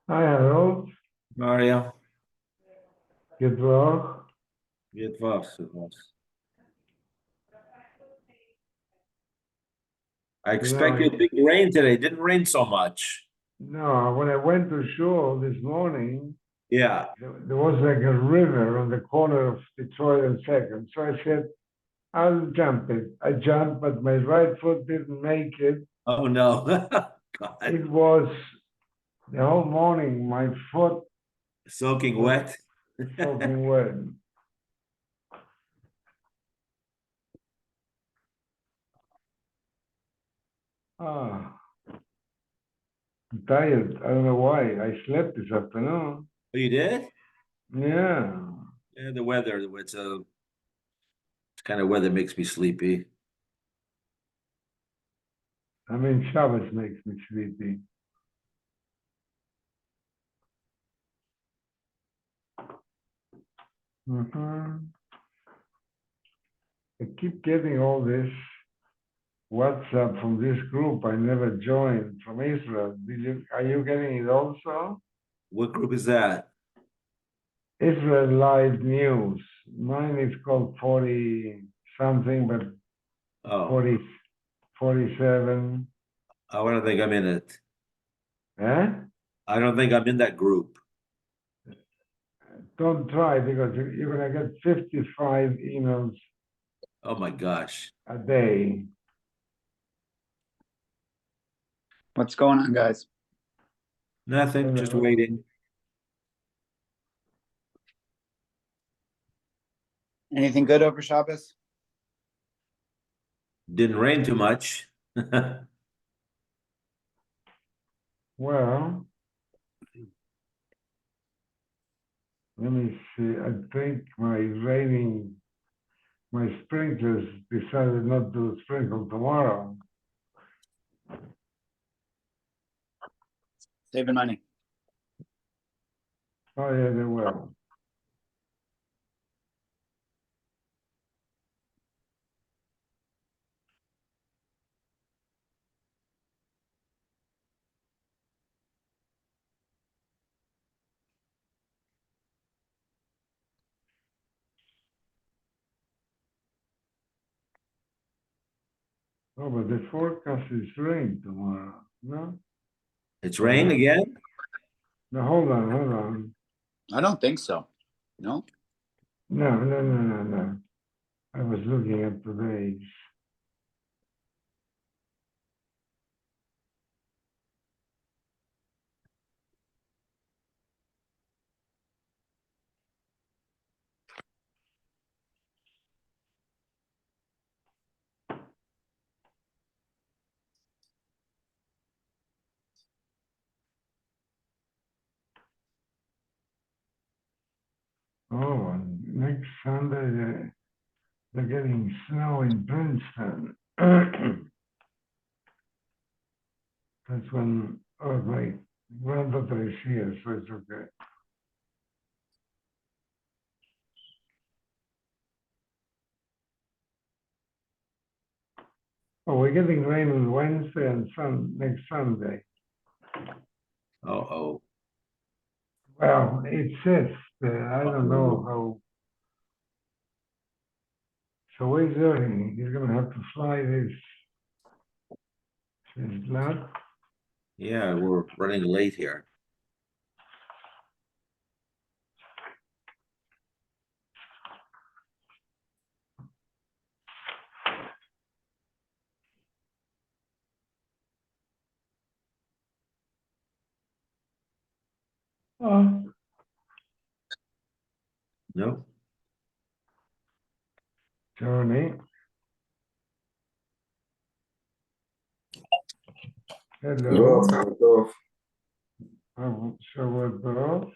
Hi, Harold. Mario, Good work. het was, het was. I You know, expected big rain today. It didn't rain so much. no, when I went to shul this morning, Yeah. there was like a river on the corner of Detroit and Second. So I said, I'll jump it. I jumped, but my right foot didn't make it. Oh no. God. It was the whole morning, my foot Soaking was wet. soaking wet. Ah, I'm tired. I don't know why. I slept this afternoon. Oh, you did? Yeah. Yeah, the weather. It's kind of weather makes me sleepy. I mean, Shabbos makes me sleepy. Mhm. I keep getting all this WhatsApp from this group I never joined from Israel. Are you getting it also? What group is that? Israel Live News. Mine is called 40 something, but Oh, 40, 47. I don't think I'm in it. Eh? I don't think I'm in that group. Don't try because you're going to get 55 emails Oh my gosh. a day. What's going on, guys? Nothing, just waiting. Anything good over Shabbos? Didn't rain too much. Well, let me see. I think my sprinklers decided not to sprinkle tomorrow. Saving money. Oh, yeah, they will. Oh, but the forecast is rain tomorrow. No? It's Or rain not? again? No, hold on, hold on. I don't think so. No? No, no, no, no, no. I was looking at today's. Oh, and next Sunday they're getting snow in Princeton. That's when, oh, my granddaughter is here, so it's okay. Oh, we're getting rain on Wednesday and next Sunday. Oh, Well, it says, I don't know oh. how. So where's Ernie? He's gonna have to fly this. His blood. Yeah, we're running late here. Oh, No? Tony. Hello. שבוע טוב.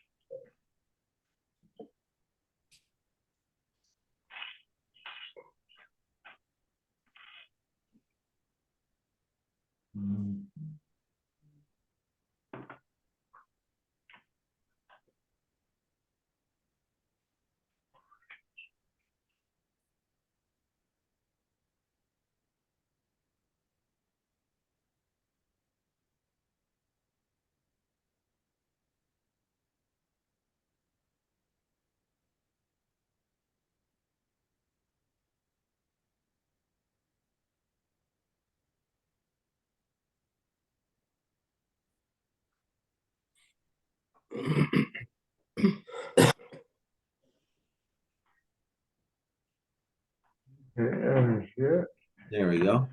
Here. There we go.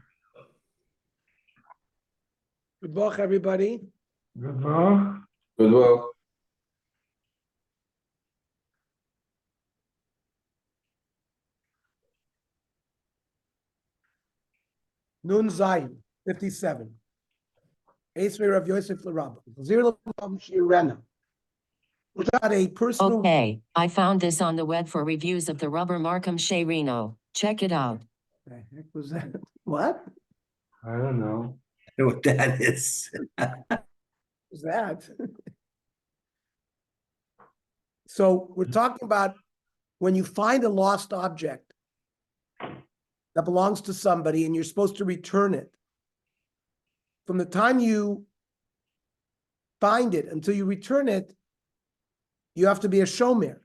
Good luck, everybody. Good luck. Good work. Nun Zayin, 57. Esmer of Yosef Larabba. Zero Shirena. Which had a personal. Okay, I found this on the web for reviews of the rubber Markham Shea Reno. Check it out. The heck was that? What I don't know. I know what that is. was that? So we're talking about when you find a lost object that belongs to somebody and you're supposed to return it. From the time you find it until you return it, you have to be a shomer.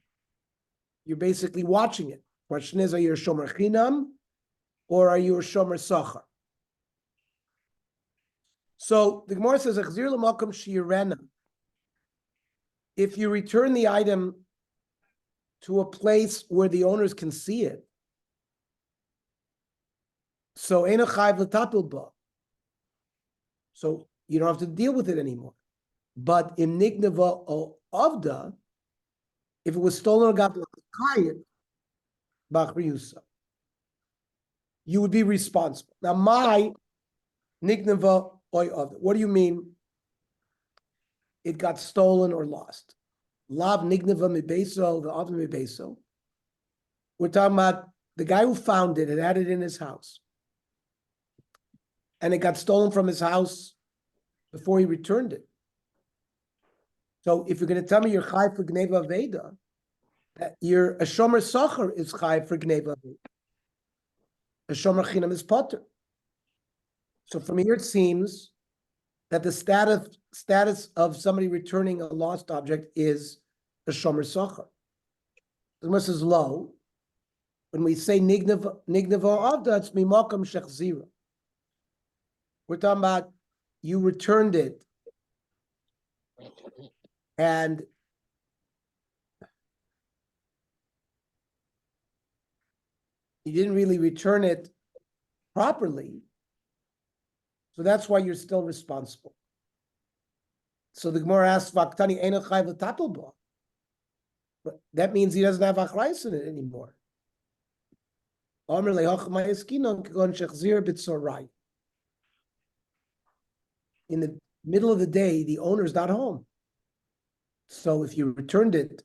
You're basically watching it. Question is, are you a shomer chinam or are you a shomer sachar? So the Gemara says, "Achzir l'makom shirena." If you return the item to a place where the owners can see it, so ein chayv l'tapil ba. So you don't have to deal with it anymore. But in nignava o avda, if it was stolen or got l'chayim, b'achriyusa, you would be responsible. Now, my nignava oy avda. What do you mean? It got stolen or lost. Lav nignava mibeso, the avda mibeso. We're talking about the guy who found it and had it in his house. And it got stolen from his house before he returned it. So if you're going to tell me you're chai for gneva veda, that you're a shomer sachar is chai for gneva veda. A shomer chinam is potter. So from here it seems that the status of somebody returning a lost object is a shomer sachar. The Gemara says low. When we say nignava avda, it's mimakam shechzira. We're talking about you returned it and you didn't really return it properly. So that's why you're still responsible. So the Gemara asks, Vaktani eina chayv l'tatel ba. But that means he doesn't have achrayus in it anymore. Omer le'hoch ma'eskinon k'gon shechzir b'tzorai. In the middle of the day, the owner's not home. So if you returned it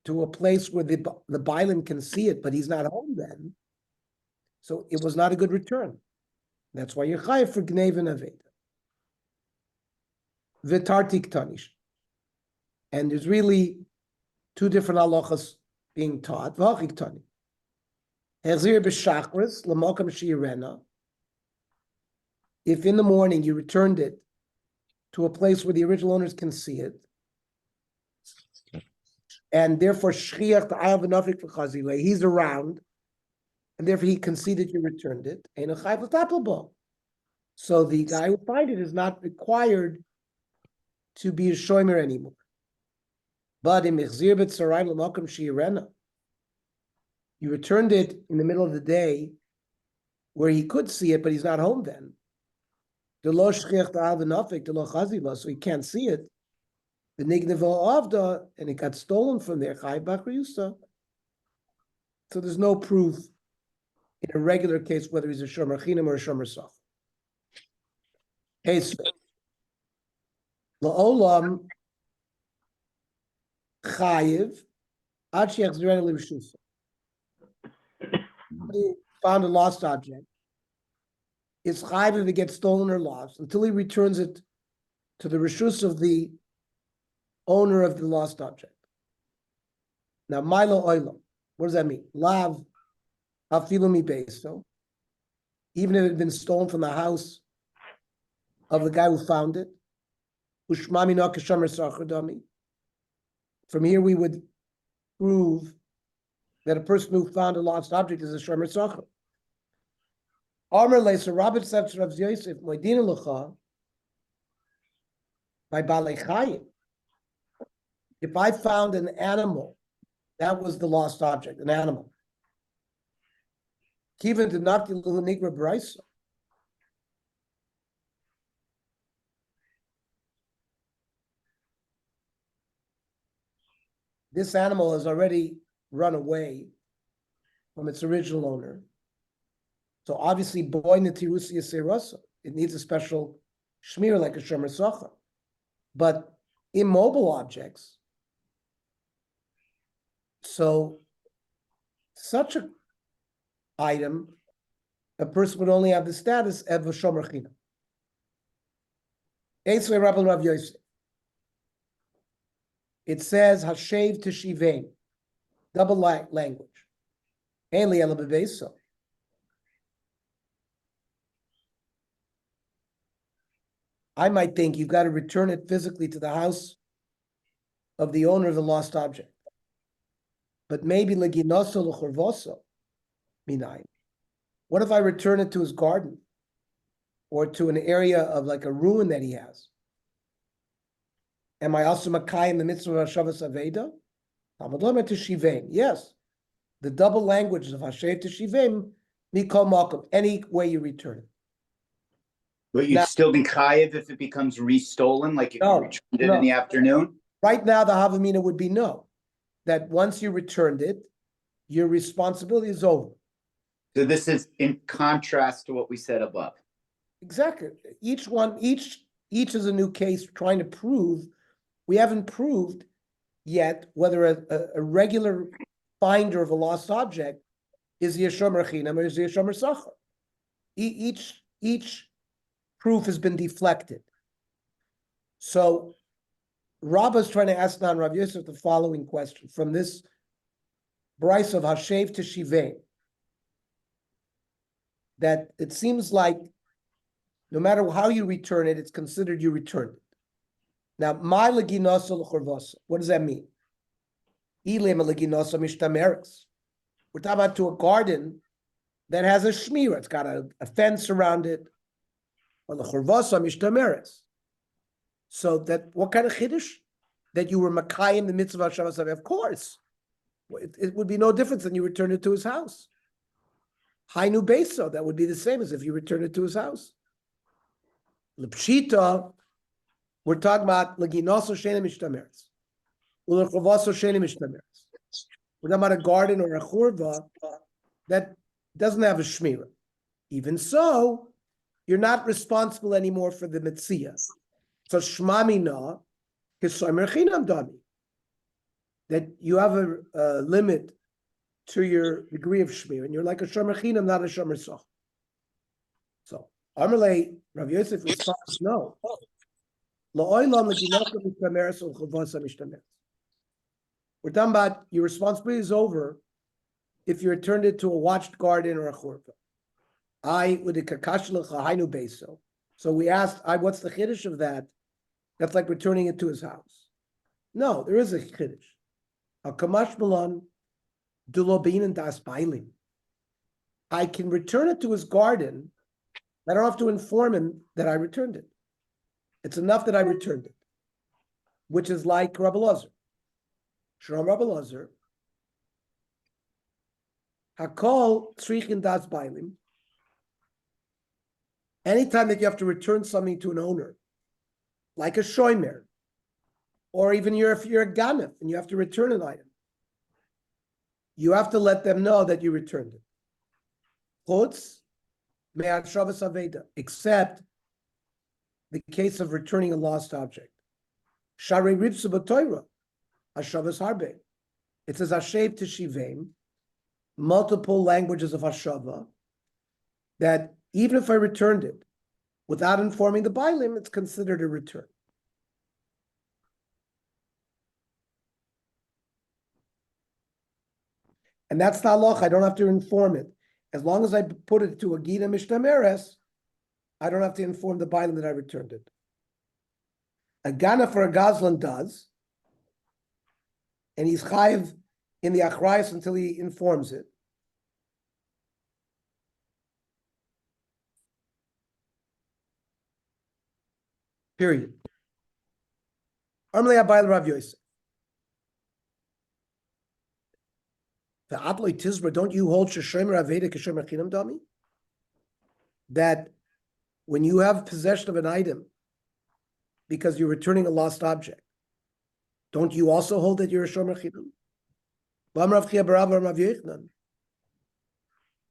to a place where the Bailim can see it, but he's not home then, so it was not a good return. That's why you're chayav for Gneva and Aveda. V'tartik tanish. And there's really two different halachas being taught. V'achik tani. Hezir b'shachris l'mokam she'irena. If in the morning you returned it to a place where the original owners can see it, and therefore shchiach ta'av v'nafik v'chazile, he's around, and therefore he can see that you returned it, and a chayv l'tapel. So the guy who finds it is not required to be a shomer anymore. But in mechzir b'tzarayim l'makom she'irena, you returned it in the middle of the day where he could see it, but he's not home then. So he can't see it. The nigneva avda, and it got stolen from there. So there's no proof in a regular case whether he's a shomer chinam or a shomer sach. La'olam chayiv ad sheyachzirenu l'rishusa. He found a lost object. It's chayiv if it gets stolen or lost until he returns it to the rishus of the owner of the lost object. Now, milo oilam, what does that mean? Lav afilu mi beiso, even if it had been stolen from the house of the guy who found it. Ushmami no kashamer sachadami. From here, we would prove that a person who found a lost object is a shomer sachar. Amar leisa Rabbi Sefer of Yosef Moedina Lecha by Balei Chayim. If I found an animal, that was the lost object, an animal. Kivan did not nigra brisa. This animal has already run away from its original owner. So obviously, boy netirusia serasa, it needs a special shmir like a shomer sacha. But immobile objects, so such an item, a person would only have the status of a shomer china. Eitzvei Rabban Rav Yosef. It says hashev teshivein, double language. Ainli ela bebeso. I might think you've got to return it physically to the house of the owner of the lost object. But maybe leginoso l'chorvoso minayin. What if I return it to his garden or to an area of like a ruin that he has? Am I also makai in the mitzvah of Hashavas Aveda? Yes. The double languages of Hashev Teshivim, Mikol Malkum, any way you return it. But you'd Now- still be chayiv if it becomes restolen, like if No, you returned it no. in the afternoon? Right now, the Havamina would be no. That once you returned it, your responsibility is over. So this is in contrast to what we said above. Exactly. Each is a new case trying to prove. We haven't proved yet whether a regular finder of a lost object is Yeshomer Chinam or is Yeshomer Sachar. Each proof has been deflected. So Rabbah's trying to ask now Rav Yosef the following question from this Bryce of Hashev to Shivei, that it seems like no matter how you return it, it's considered you returned it. Now, my leginosa l'chorvosa, what does that mean? Ilema leginosa mishtameres. We're talking about to a garden that has a shmira. It's got a fence around it. Or l'chorvosa mishtameres. So that, what kind of chiddush? That you were makayim the mitzvah of Shabbos Aveh? Of course. It would be no difference than you return it to his house. Hainu beso, that would be the same as if you return it to his house. L'pshita, we're talking about leginoso sheni mishtameres. U'lechovaso sheni mishtameres. We're talking about a garden or a churva that doesn't have a shmira. Even so, you're not responsible anymore for the mitzvah. So shmamina kisomer chinam dami. That you have a limit to your degree of shmir, and you're like a shomer chinam, not a shomer soch. So Amalei Rav Yosef responds, no. We're talking about your responsibility is over if you returned it to a watched garden or a churva. So we asked, what's the chiddush of that? That's like returning it to his house. No, there is a chiddush. A kamash malon dulobin and das bailim. I can return it to his garden. I don't have to inform him that I returned it. It's enough that I returned it, which is like Rabbi Lazar. Shram Rabbi Lazar. Hakol tzrichin das bailim. Anytime that you have to return something to an owner, like a shomer, or even if you're a ganef and you have to return an item, you have to let them know that you returned it. Chutz me'at shavas aveda, except the case of returning a lost object. Sharei ribsu b'toira, hashavas harbe. It says hashev teshivim, multiple languages of hashava, that even if I returned it without informing the bailim, it's considered a return. And that's the halach. I don't have to inform it. As long as I put it to a gita mishtameres, I don't have to inform the bailim that I returned it. A gana for a gazlan does, and he's chayiv in the achrayas until he informs it. Period. Armlei Abayil Rav Yosef. The Atloi Tizra, don't you hold Sheshomer Aveda Keshomer Chinam Dami? That when you have possession of an item because you're returning a lost object, don't you also hold that you're a Shomer Chinam?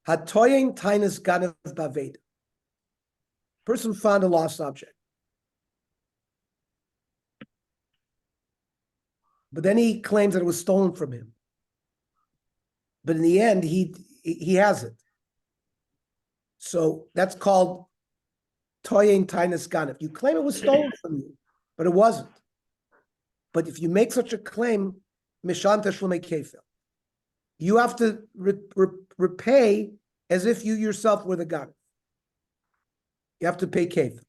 Hatoyin Tainus Ganav Baveda. Person found a lost object. But then he claims that it was stolen from him. But in the end, he has it. So that's called Toyin Tainus Ganav. You claim it was stolen from you, but it wasn't. But if you make such a claim, Mishan Teshlume Kefil, you have to repay as if you yourself were the Ganav. You have to pay Kefil.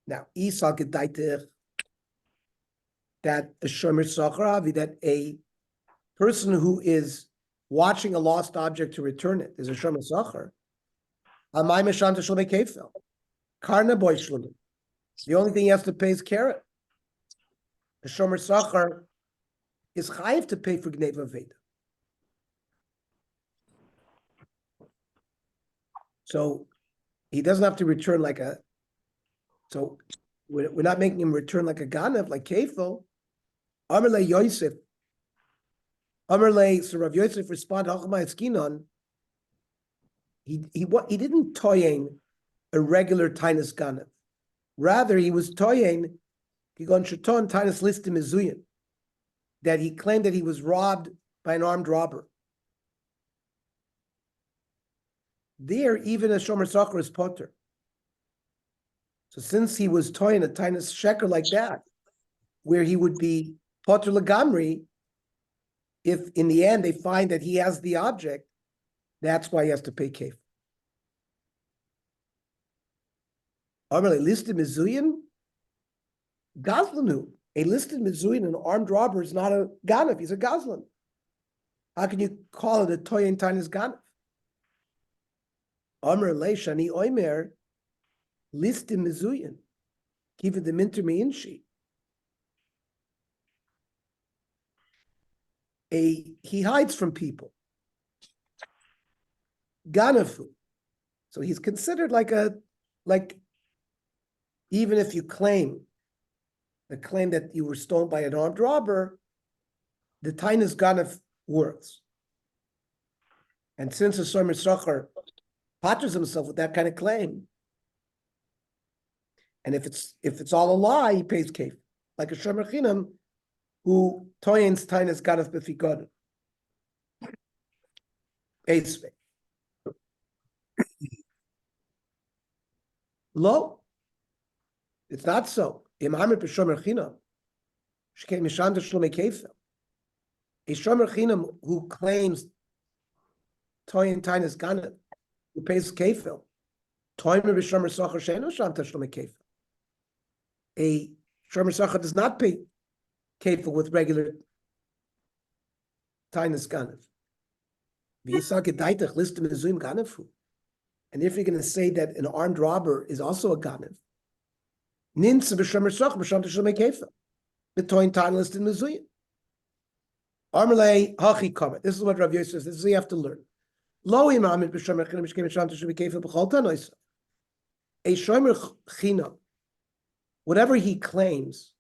Now, Isal Gedaitech, that a Shomer Sachar, that a person who is watching a lost object to return it is a Shomer Sachar. Amay Mishan Teshlume Kefil. Karna Boy Shlume. The only thing he has to pay is carrot. A Shomer Sachar is chayiv to pay for Gneva Veda. So he doesn't have to return like a, so we're not making him return like a Ganav, like Kefil. Amarle Yosef. Amarle, so Rav Yosef respond, he didn't toyen a regular Tainus Ganav. Rather, he was toyen Kigon Shaton Tainus Listim Mizuyin, that he claimed that he was robbed by an armed robber. There, even a Shomer Sachar is potter. So since he was toying a Tainus Sheker like that, where he would be potter Lagamri, if in the end they find that he has the object, that's why he has to pay kef. Amarle listed Mizuyin, Gazlanu. A listed Mizuyin, an armed robber, is not a Ganav, he's a Gazlan. How can you call it a Toyin Tainus Ganav? Amarle Shani Oimer, listed Mizuyin, Kiva the Minter Meinshi. He hides from people. Ganafu. So he's considered like even if you claim that you were stolen by an armed robber, the Tainus Ganaf works. And since a Shomer Sachar patches himself with that kind of claim, and if it's all a lie, he pays kef, like a Shomer Chinam who toyens Tainus Ganaf b'fikod. Esve. Lo. It's not so. A Shomer Chinam who claims Toyin Tainus Ganav, who pays kefil, Toimer b'Shomer Sachar she'eno sham tashlume kefil. A Shomer Sachar does not pay kefil with regular Tainus Ganav. And if you're going to say that an armed robber is also a Ganav, Ninsa b'Shomer Sachar b'Sham tashlume kefil. The Toyin Tainus in Mizuyin. Armalei hachi kamet. This is what Rav Yosef says. This is what you have to learn. Lo imamit b'Shomer Chinam b'Shkem b'Sham tashlume kefil b'chol tanoisa. A Shomer Chinam, whatever he claims,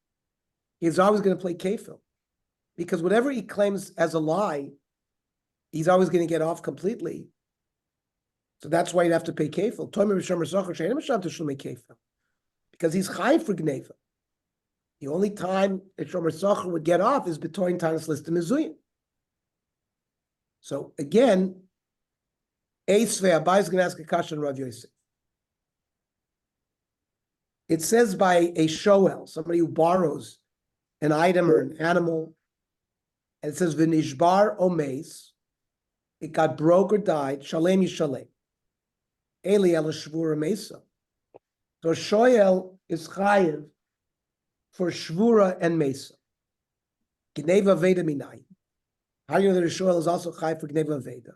he's always going to play kefil, because whatever he claims as a lie, he's always going to get off completely. So that's why you'd have to pay kefil. Tomer b'Shomer Sachar she'eino b'Sham tashlume kefil, because he's chayiv for gneva. The only time a Shomer Sachar would get off is b'toyin Tainus Listim Mizuyin. So again, Eisvei Abai is going to ask a question on Rav Yosef. It says by a shoel, somebody who borrows an item or an animal, and it says v'nishbar omeis, it got broke or died, shalem yishalem. Eli el shvura mesa. So shoel is chayiv for shvura and mesa. Gneva veda minai. How do you know that a shoel is also chayiv for gneva veda?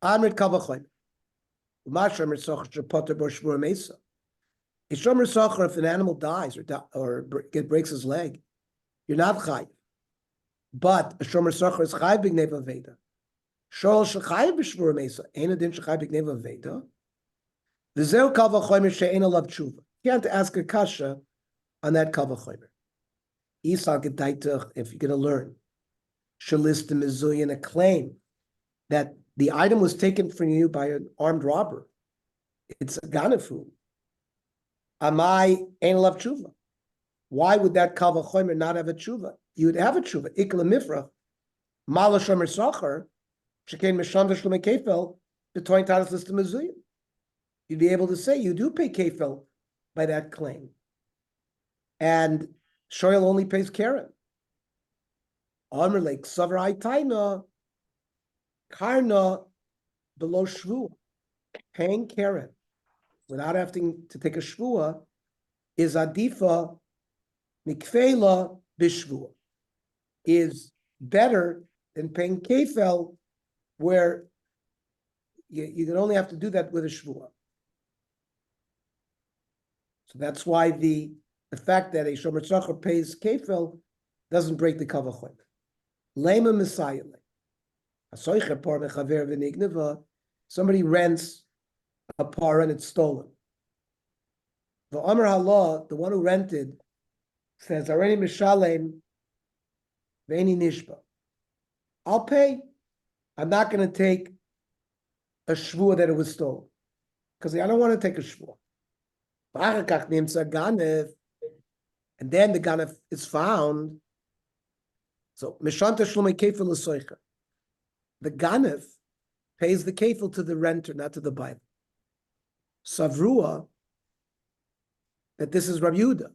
Amrit kavachoin. Umasher mitzoch shepoter bo shvura mesa. A Shomer Sachar, if an animal dies or breaks his leg, you're not chayiv. But a shomer socher is chayv b'gneva veda. Shol shechayv b'shvur mesa. Ein adin shechayv b'gneva veda. V'zeu kal v'chomer she'ein alav tshuva. You can't ask a kasha on that kal v'chomer. Isal gedaitach, if you're going to learn. Shalistim mizuyin, a claim that the item was taken from you by an armed robber. It's a ganafu. Amai ein alav tshuva. Why would that kal v'chomer not have a tshuva? You would have a tshuva. Ikla mifrach. Mala shomer socher. Shekain misham v'shlomei kefel. Between talis listim mizuyin. You'd be able to say you do pay kefil by that claim. And Shoyal only pays Karen. Amr like Savrai Taina Karna below Shvua. Paying Karen without having to take a Shvua is Adifa Mikfela Bishvua. Is better than paying kefil where you can only have to do that with a Shvua. So that's why the fact that a shomer tzachar pays kefil doesn't break the kavachon. Lema Messiah. Somebody rents a par and it's stolen. The Amar Allah, the one who rented, says, "Already mishalem ve'eni nishba." I'll pay. I'm not going to take a shvua that it was stolen because I don't want to take a shvua. And then the ganef is found. So mishanta shlomei kefil l'soicha. The ganef pays the kefil to the renter, not to the buyer. Savrua, that this is Rabbi Yehuda.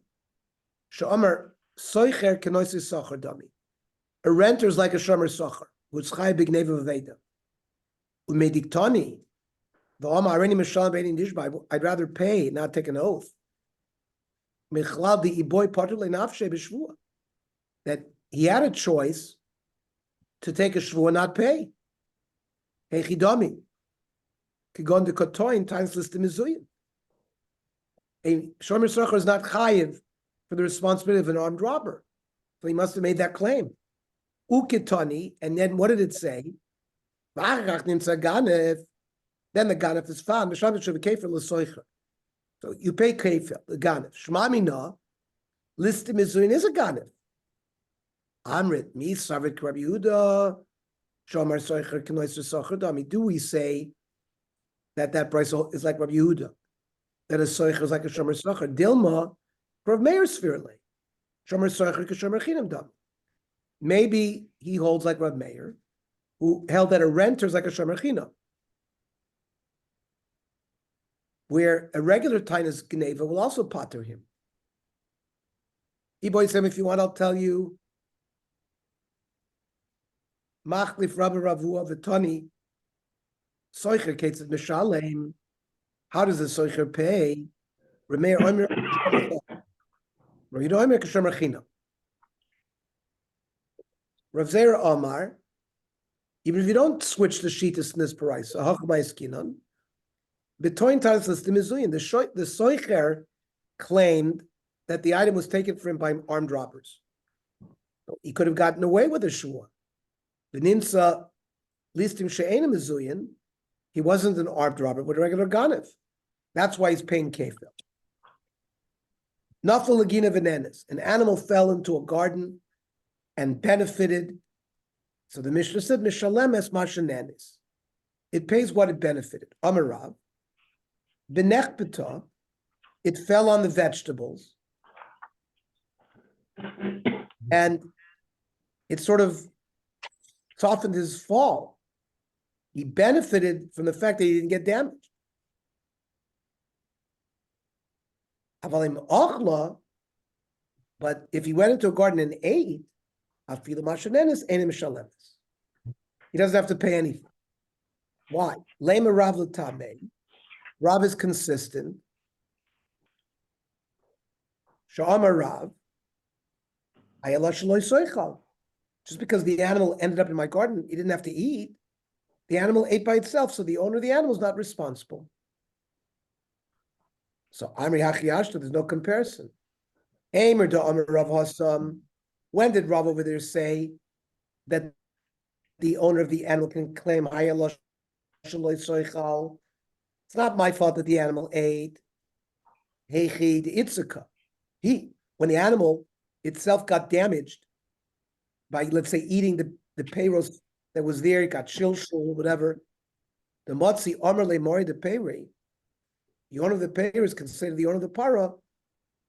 Shomer soicher kenoisis socher dami. A renter is like a shomer socher, who's chay b'gneva v'veda. Umediktani. I'd rather pay, not take an oath. That he had a choice to take a shvua, not pay. A shomer socher is not chayiv for the responsibility of an armed robber, so he must have made that claim. Ukitani, and then what did it say? Then the ganef is found. So you pay kefil, the ganef. Shmamina, listim mizuyin is a ganef. Amrit, mi savit Rabbi Yehuda, shomer soicher kenoiser socher dami. Do we say that price is like Rabbi Yehuda? That a soicher is like a shomer socher. Dilma, Rav Meir spherely. Shomer soicher k'shomer chinam dami. Maybe he holds like Rav Meir, who held that a renter is like a shomer chinam. Where a regular Tainus Gneva will also pater him. Iboisem, if you want, I'll tell you. Machlif Rabba Ravua V'tani Soicher Ketzet Mishalem. How does the Soicher pay? Remeir Omer Rav Omer Kashem Rechina. Rav Zera Omar. Even if you don't switch the sheetus in this price, a Hachmai Skinon. Betoin Talis Listim Mizuyin, the Soicher claimed that the item was taken from him by armed robbers. He could have gotten away with a shua. The Nimsa Listim She'ena Mizuyin, he wasn't an armed robber, but a regular ganef. That's why he's paying kefil. Nafal Lagina Venenis, an animal fell into a garden and benefited. So the Mishnah said, Mishalem es Mashanenis. It pays what it benefited. Amarav. Benechbeta, it fell on the vegetables, and it sort of softened his fall. He benefited from the fact that he didn't get damaged. Avalim ochla, but if he went into a garden and ate, afilu mashanenis enim shalemis. He doesn't have to pay anything. Why? Lema Rav l'tamei. Rav is consistent. Sha'amar Rav. Just because the animal ended up in my garden, he didn't have to eat. The animal ate by itself, so the owner of the animal is not responsible. So Amri Hachiyashta, there's no comparison. Aimer da Amar Rav Hassam. When did Rav over there say that the owner of the animal can claim, it's not my fault that the animal ate. When the animal itself got damaged by, let's say, eating the payros that was there, it got shilshul, whatever. The motzi amar le mori the payre. The owner of the payros can say to the owner of the para,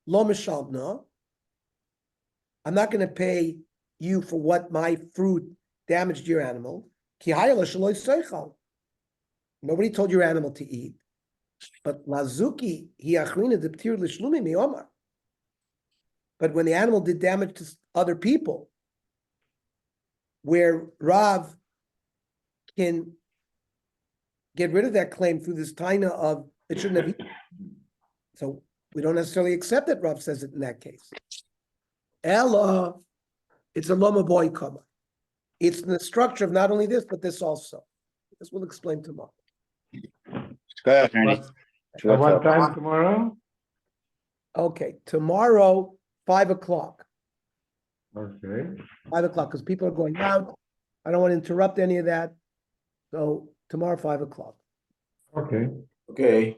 lo mishalbna. I'm not going to pay you for what my fruit damaged your animal. Nobody told your animal to eat. But lazuki hiachrina the ptir lishlumi miomar. But when the animal did damage to other people, where Rav can get rid of that claim through this taina of it shouldn't have eaten. So we don't necessarily accept that Rav says it in that case. Ella, it's a loma boy kama. It's in the structure of not only this, but this also. This we'll explain tomorrow. Go ahead, attorney. At what time tomorrow? Okay, tomorrow, 5 o'clock. Okay. 5 o'clock, because people are going out. I don't want to interrupt any of that. So tomorrow, 5 o'clock. Okay. Okay.